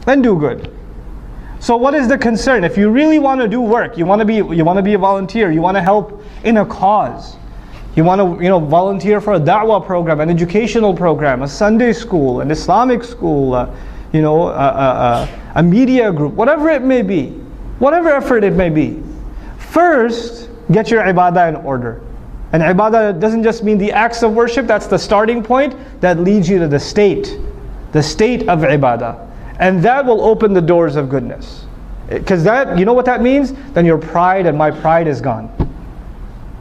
then do good. So what is the concern? If you really want to do work, you want to be a volunteer, you want to help in a cause, you want to volunteer for a da'wah program, an educational program, a Sunday school, an Islamic school, a media group, whatever it may be, whatever effort it may be. First, get your ibadah in order. And ibadah doesn't just mean the acts of worship, that's the starting point that leads you to the state of ibadah. And that will open the doors of goodness. Because that, you know what that means? Then your pride and my pride is gone.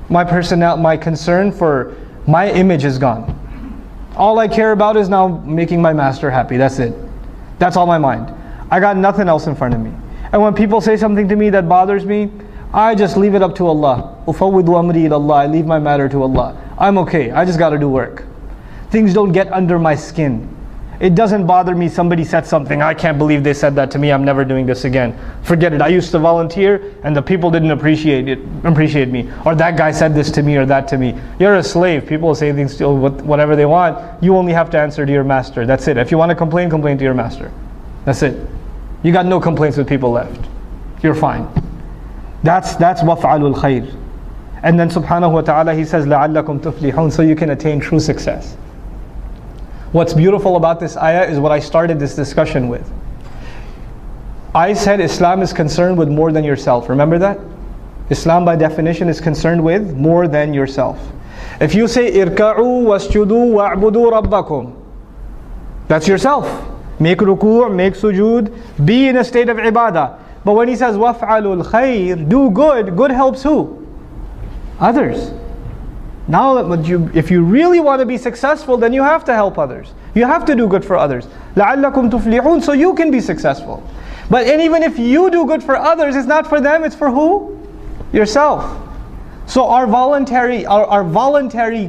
My concern for my image is gone. All I care about is now making my master happy. That's it. That's all my mind. I got nothing else in front of me. And when people say something to me that bothers me, I just leave it up to Allah. Ufawwidu amri ila Allah. I leave my matter to Allah. I'm okay. I just got to do work. Things don't get under my skin. It doesn't bother me somebody said something, I can't believe they said that to me, I'm never doing this again. Forget it, I used to volunteer and the people didn't appreciate me. Or that guy said this to me or that to me. You're a slave, people say things to whatever they want. You only have to answer to your master, that's it. If you want to complain, complain to your master. That's it. You got no complaints with people left. You're fine. That's waf'alul khair. And then subhanahu wa ta'ala he says, لَعَلَّكُمْ تُفْلِحُونَ, so you can attain true success. What's beautiful about this ayah is what I started this discussion with. I said Islam is concerned with more than yourself. Remember that? Islam by definition is concerned with more than yourself. If you say irka'u wasjudu wa'budu rabbakum, that's yourself. Make ruku', make sujood, be in a state of ibadah. But when he says waf'alul khair, do good, good helps who? Others. Now, if you really want to be successful, then you have to help others. You have to do good for others. لَعَلَّكُمْ تُفْلِحُونَ, so you can be successful. But even if you do good for others, it's not for them, it's for who? Yourself. So our voluntary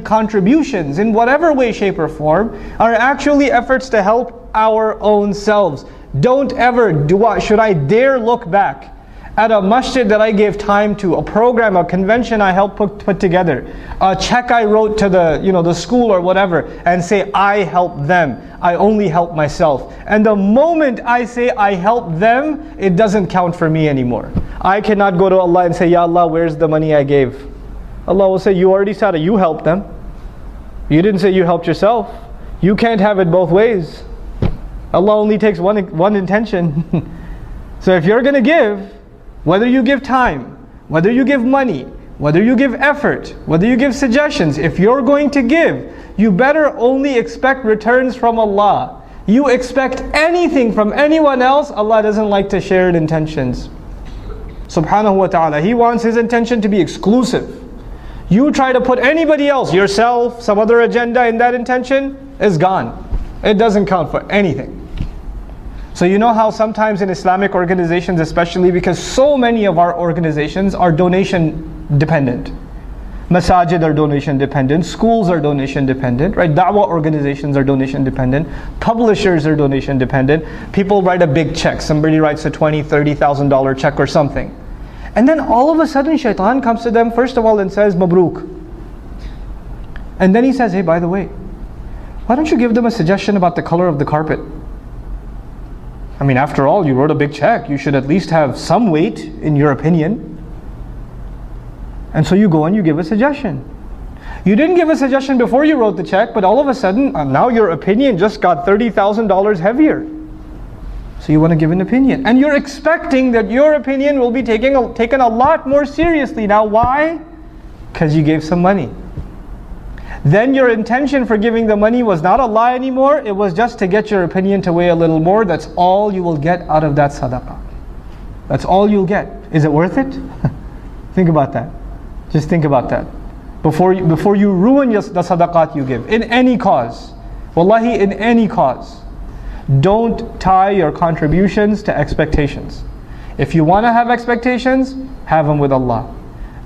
contributions in whatever way, shape or form are actually efforts to help our own selves. Don't ever, should I dare look back at a masjid that I gave time to, a program, a convention I helped put together, a check I wrote to the school or whatever, and say I helped them. I only help myself. And the moment I say I help them, it doesn't count for me anymore. I cannot go to Allah and say, Ya Allah, where's the money I gave? Allah will say, you already said it, you helped them. You didn't say you helped yourself. You can't have it both ways. Allah only takes one intention. So if you're going to give, whether you give time, whether you give money, whether you give effort, whether you give suggestions, if you're going to give, you better only expect returns from Allah. You expect anything from anyone else, Allah doesn't like to share intentions. Subhanahu wa ta'ala, He wants His intention to be exclusive. You try to put anybody else, yourself, some other agenda in that intention, is gone. It doesn't count for anything. So you know how sometimes in Islamic organizations, especially because so many of our organizations are donation dependent. Masajid are donation dependent, schools are donation dependent, right? Da'wah organizations are donation dependent, publishers are donation dependent. People write a big check, somebody writes a $20,000, $30,000 check or something. And then all of a sudden shaitan comes to them first of all and says, Mabruk. And then he says, hey, by the way, why don't you give them a suggestion about the color of the carpet? I mean, after all, you wrote a big check. You should at least have some weight in your opinion. And so you go and you give a suggestion. You didn't give a suggestion before you wrote the check, but all of a sudden, now your opinion just got $30,000 heavier. So you want to give an opinion. And you're expecting that your opinion will be taken a lot more seriously. Now why? Because you gave some money. Then your intention for giving the money was not Allah anymore, it was just to get your opinion to weigh a little more. That's all you will get out of that sadaqah. That's all you'll get. Is it worth it? Think about that. Just think about that. Before you ruin the sadaqat you give, in any cause. Wallahi, in any cause. Don't tie your contributions to expectations. If you want to have expectations, have them with Allah.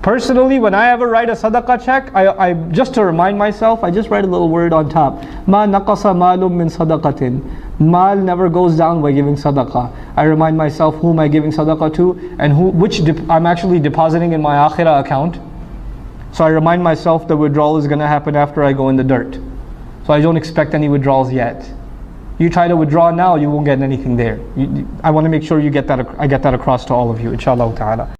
Personally, when I ever write a sadaqah check, I just to remind myself, I just write a little word on top. Ma naqasa malum min sadaqatin. Mal never goes down by giving sadaqah. I remind myself who am I giving sadaqah to and which I'm actually depositing in my Akhirah account. So I remind myself the withdrawal is going to happen after I go in the dirt. So I don't expect any withdrawals yet. You try to withdraw now, you won't get anything there. I want to make sure you get that. I get that across to all of you, inshallah ta'ala.